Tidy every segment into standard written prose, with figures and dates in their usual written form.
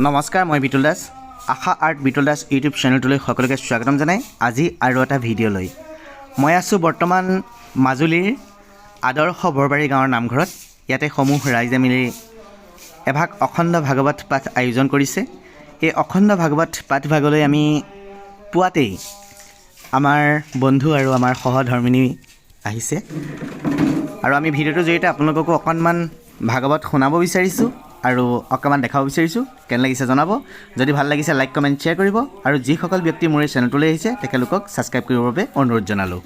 নমস্কাৰ, মই বিটুল দাস। আশা art Bitul Das YouTube চেনেলটোলৈ সকলোকে স্বাগতম জনাই আজি আৰু এটা ভিডিঅ' লৈ মই আছোঁ বৰ্তমান মাজুলীৰ আদৰ্শ বৰবাৰী গাঁৱৰ নামঘৰত। ইয়াতে সমূহ ৰাইজে মিলি এভাগ অখণ্ড ভাগৱত পাঠ আয়োজন কৰিছে। এই অখণ্ড ভাগৱত পাঠভাগলৈ আমি পুৱাতেই আমাৰ বন্ধু আৰু আমাৰ সহধৰ্মিনী আহিছে আৰু আমি ভিডিঅ'টোৰ জৰিয়তে আপোনালোককো অকণমান ভাগৱত শুনাব বিচাৰিছোঁ আৰু অকণমান দেখাব বিচাৰিছোঁ। কেনে লাগিছে জনাব। যদি ভাল লাগিছে লাইক কমেণ্ট শ্বেয়াৰ কৰিব আৰু যিসকল ব্যক্তি মোৰ এই চেনেলটোলৈ আহিছে তেখেতলোকক ছাবস্ক্ৰাইব কৰিবৰ বাবে অনুৰোধ জনালোঁ।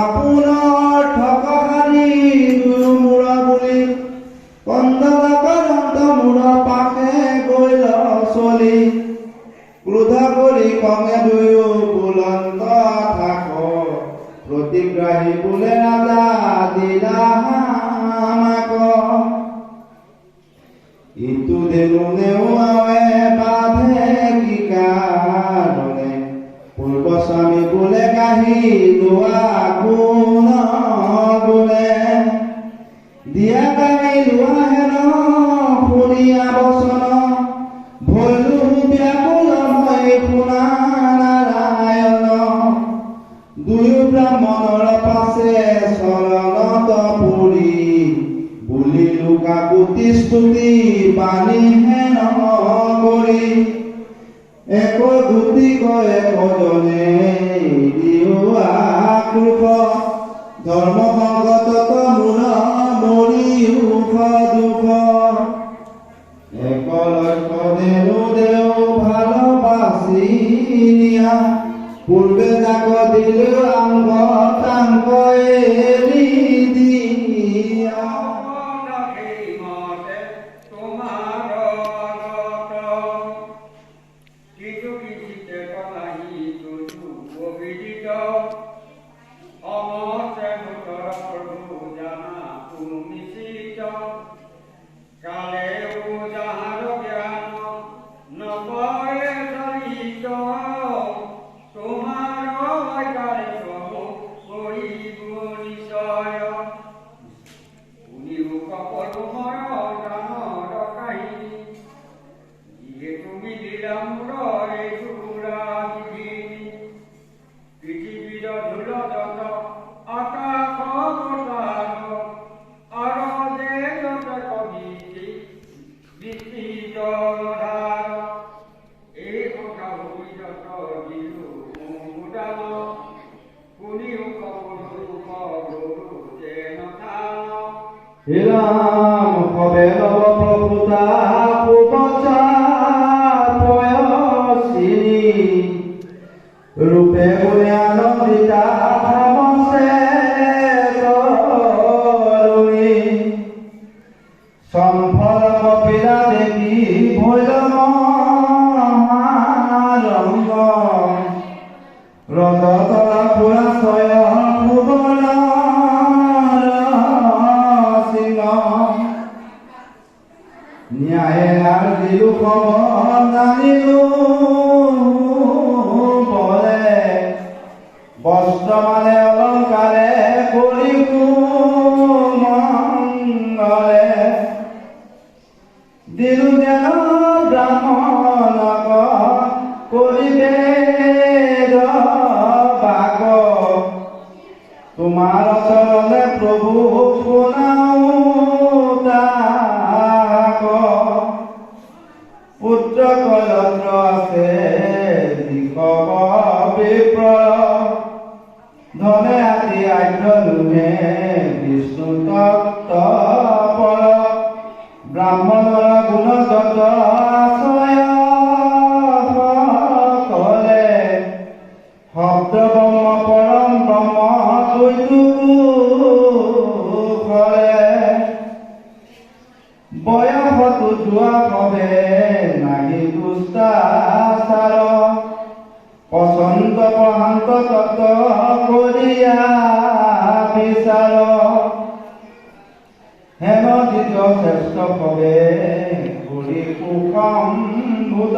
আপোনাৰ ঠকাহাৰী দুয়ো মূৰা বুলি কন্দলাকান্ত মূৰা পাশে গৈ চলি ক্ৰোধা কৰি খঙে দুয়ো বুলন্ত থাক প্ৰতিগ্ৰাহী বোলে ৰাজা দিলা আমাক ইটো দেনো নেওৱাৱে বাধে কি কাৰণে পূৰ্ব স্বামী বোলে কাহি লোৱা গুণ বোলে দিয়া কাহি লোৱা হেন শুনিয়া বচন ভৈলো ব্যাকুল মই শুনা নাৰায়ণ দুয়ো ব্ৰাহ্মণৰ পাছে চৰণত পৰি বুলি লোকাকুতি স্তুতি পানী হেন কৰি এক দুটি কয় কজনে দিও আক্ৰোশ ধৰ্ম সংগত মূল মৰি উফ দুখ এক লক্ষ্য দেও দেও ভালবাচি নিয়া পূৰ্বে যাক দিলো আংগ তাংগ এৰি দিয়া হিৰাম হবে নব প্ৰভুতা পূবচা পয়সিনী ৰূপে গুণে আনন্দিতা ভামসে তৰুণী সম্ফল কপিলা দেখি ভৈল মহাৰঙ্গ ৰজতলা পুৰা ছয় ভুৱন ন্যায়ে আর দিলু খবর জানিলু বলে বস্ত্র মানে অলঙ্কারে করিবু মঙ্গলে দিলু যেন ব্রাহ্মণক করিবে বাগ তোমার চরণে প্রভু শুনাও পুত্র কলত্র আছে বিপ্র ধনে আদি আদ্য নুহে বিষ্ণু তত্ত্ব পর ব্ৰাহ্মণৰ গুণ যত আশ্ৰয় কলে শব্দ ব্ৰহ্ম পৰম ব্ৰহ্ম কৈতু দুধুয়া হবে নাহি দুষ্টাচাৰ পছন্দ প্ৰহান্ত তত্ত্ব কৰিয়া বিচাৰ হেন দ্বিতীয় শ্ৰেষ্ঠ হবে ঘূৰি কুসম ভূত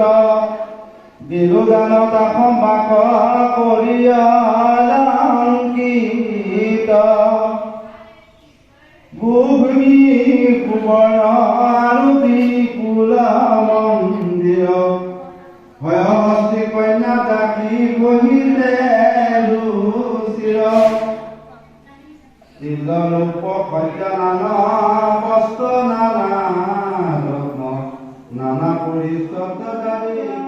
বিৰোধানত সম্বাক কৰিয়া লংকিত ভূমি সুবৰ্ণ আৰু বিপুল মন্দিৰ হয়হস্তি কন্যা তাকি বহিলে ৰুচিৰ শিলৰূপ সত্য নানা বস্ত্ৰ নানা ৰত্ন নানা পৰিচয়